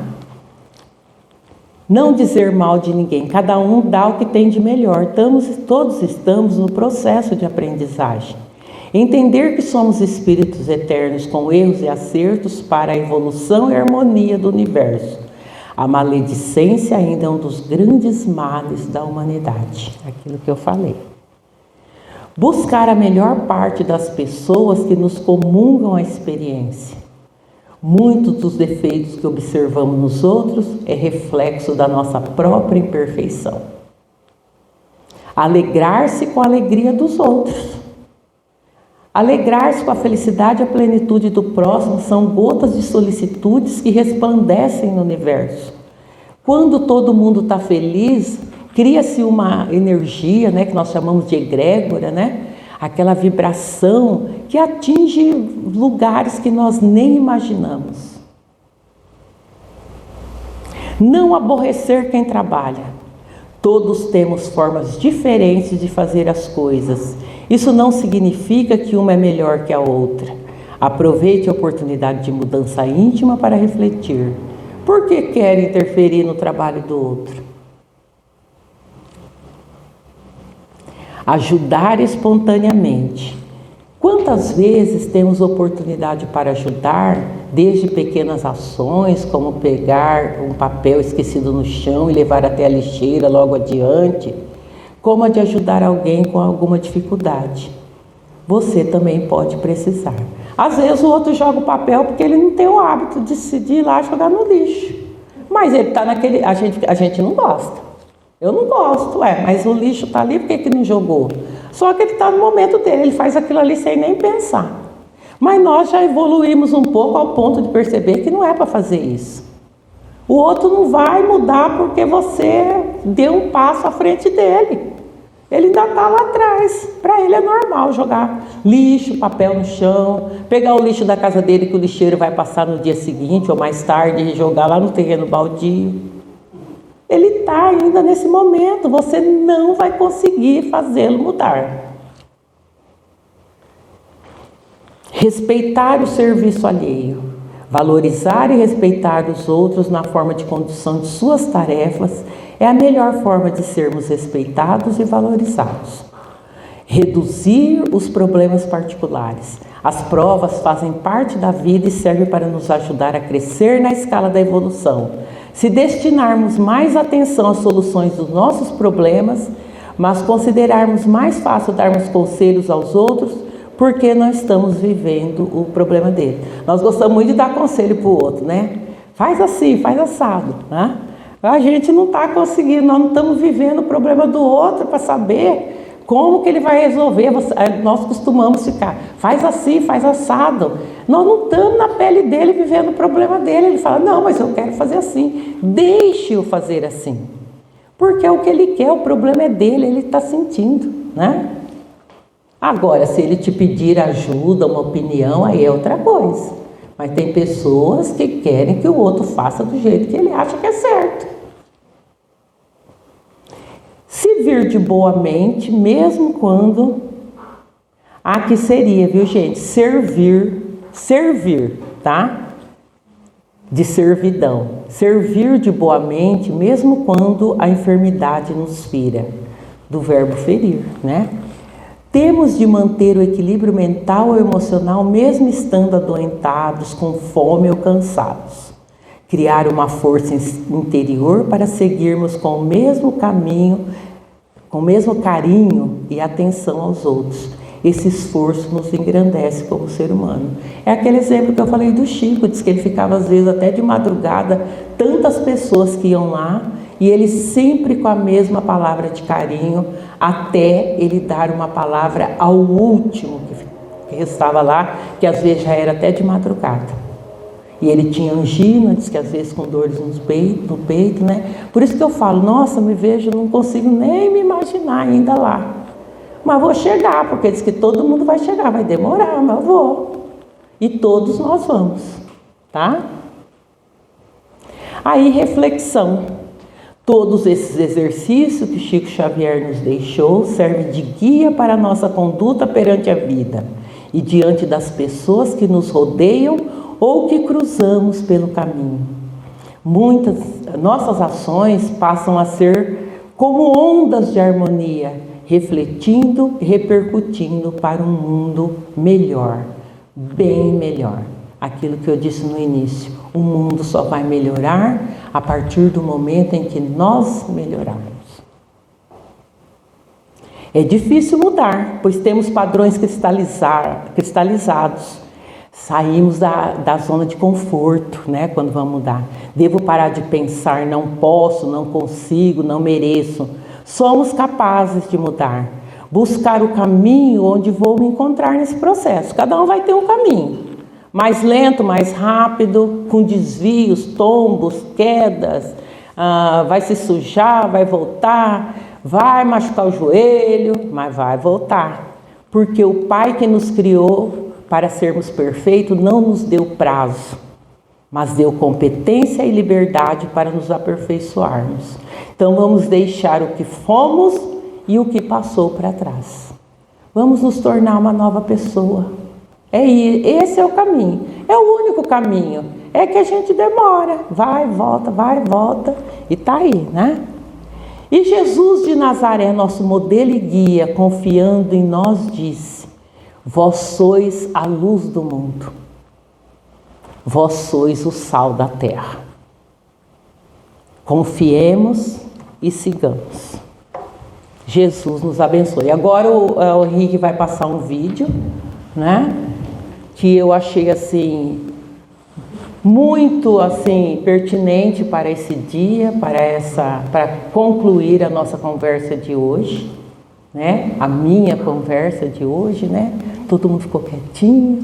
Não dizer mal de ninguém. Cada um dá o que tem de melhor. Todos estamos no processo de aprendizagem. Entender que somos espíritos eternos com erros e acertos para a evolução e harmonia do universo. A maledicência ainda é um dos grandes males da humanidade. Aquilo que eu falei. Buscar a melhor parte das pessoas que nos comungam a experiência. Muitos dos defeitos que observamos nos outros é reflexo da nossa própria imperfeição. Alegrar-se com a alegria dos outros. Alegrar-se com a felicidade e a plenitude do próximo são gotas de solicitudes que resplandecem no universo. Quando todo mundo está feliz, cria-se uma energia, né, que nós chamamos de egrégora, né? Aquela vibração que atinge lugares que nós nem imaginamos. Não aborrecer quem trabalha. Todos temos formas diferentes de fazer as coisas. Isso não significa que uma é melhor que a outra. Aproveite a oportunidade de mudança íntima para refletir. Por que quer interferir no trabalho do outro? Ajudar espontaneamente. Quantas vezes temos oportunidade para ajudar, desde pequenas ações, como pegar um papel esquecido no chão e levar até a lixeira logo adiante, como a de ajudar alguém com alguma dificuldade. Você também pode precisar. Às vezes o outro joga o papel porque ele não tem o hábito de ir lá jogar no lixo. Mas ele está naquele... A gente não gosta. Eu não gosto, mas o lixo está ali, por que não jogou? Só que ele está no momento dele, ele faz aquilo ali sem nem pensar. Mas nós já evoluímos um pouco ao ponto de perceber que não é para fazer isso. O outro não vai mudar porque você deu um passo à frente dele. Ele ainda está lá atrás. Para ele é normal jogar lixo, papel no chão, pegar o lixo da casa dele que o lixeiro vai passar no dia seguinte ou mais tarde e jogar lá no terreno baldio. Ele está ainda nesse momento, você não vai conseguir fazê-lo mudar. Respeitar o serviço alheio, valorizar e respeitar os outros na forma de condução de suas tarefas é a melhor forma de sermos respeitados e valorizados. Reduzir os problemas particulares. As provas fazem parte da vida e servem para nos ajudar a crescer na escala da evolução. Se destinarmos mais atenção às soluções dos nossos problemas, mas considerarmos mais fácil darmos conselhos aos outros, porque não estamos vivendo o problema dele. Nós gostamos muito de dar conselho para o outro, né? Faz assim, faz assado, né? A gente não está conseguindo, nós não estamos vivendo o problema do outro para saber como que ele vai resolver. Nós costumamos ficar, faz assim, faz assado. Nós não estamos na pele dele vivendo o problema dele. Ele fala, não, mas eu quero fazer assim. Deixe-o fazer assim. Porque é o que ele quer, o problema é dele, ele está sentindo, né? Agora, se ele te pedir ajuda, uma opinião, aí é outra coisa. Mas tem pessoas que querem que o outro faça do jeito que ele acha que é certo. Se vir de boa mente, mesmo quando... Aqui seria, viu, gente? Servir, tá? De servidão. Servir de boa mente, mesmo quando a enfermidade nos fira. Do verbo ferir, né? Temos de manter o equilíbrio mental ou emocional, mesmo estando adoentados, com fome ou cansados. Criar uma força interior para seguirmos com o mesmo caminho, com o mesmo carinho e atenção aos outros. Esse esforço nos engrandece como ser humano. É aquele exemplo que eu falei do Chico, diz que ele ficava às vezes até de madrugada, tantas pessoas que iam lá, e ele sempre com a mesma palavra de carinho, até ele dar uma palavra ao último que estava lá, que às vezes já era até de madrugada. E ele tinha angina, diz que às vezes com dores no peito, né? Por isso que eu falo, nossa, me vejo, não consigo nem me imaginar ainda lá. Mas vou chegar, porque diz que todo mundo vai chegar, vai demorar, mas eu vou. E todos nós vamos, tá? Aí, reflexão. Todos esses exercícios que Chico Xavier nos deixou servem de guia para a nossa conduta perante a vida e diante das pessoas que nos rodeiam ou que cruzamos pelo caminho. Muitas nossas ações passam a ser como ondas de harmonia, refletindo e repercutindo para um mundo melhor, bem melhor. Aquilo que eu disse no início, o mundo só vai melhorar a partir do momento em que nós melhorarmos. É difícil mudar, pois temos padrões cristalizados. Saímos da zona de conforto, né, quando vamos mudar. Devo parar de pensar, não posso, não consigo, não mereço. Somos capazes de mudar. Buscar o caminho onde vou me encontrar nesse processo. Cada um vai ter um caminho. Mais lento, mais rápido, com desvios, tombos, quedas, vai se sujar, vai voltar, vai machucar o joelho, mas vai voltar. Porque o Pai que nos criou para sermos perfeitos não nos deu prazo, mas deu competência e liberdade para nos aperfeiçoarmos. Então vamos deixar o que fomos e o que passou para trás. Vamos nos tornar uma nova pessoa. Esse é o caminho, é o único caminho, é que a gente demora, vai, volta, e tá aí, né? E Jesus de Nazaré, nosso modelo e guia, confiando em nós, disse: Vós sois a luz do mundo. Vós sois o sal da terra. Confiemos e sigamos. Jesus nos abençoe. Agora o Henrique vai passar um vídeo, né? Que eu achei assim muito assim pertinente para esse dia, para concluir a nossa conversa de hoje, né? A minha conversa de hoje, né? Todo mundo ficou quietinho.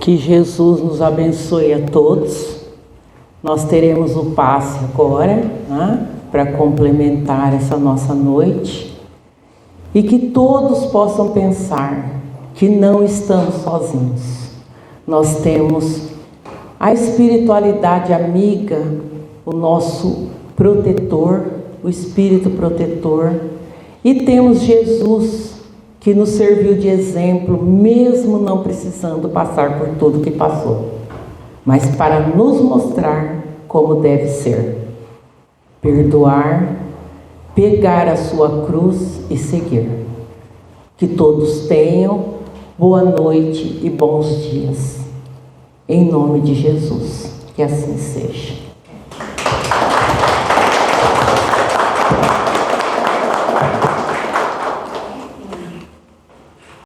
Que Jesus nos abençoe a todos, Nós teremos o passe agora, né, para complementar essa nossa noite, e que todos possam pensar que não estamos sozinhos. Nós temos a espiritualidade amiga, o nosso protetor, o Espírito protetor, e temos Jesus que nos serviu de exemplo, mesmo não precisando passar por tudo que passou, mas para nos mostrar como deve ser: perdoar, pegar a sua cruz e seguir. Que todos tenham boa noite e bons dias. Em nome de Jesus, que assim seja.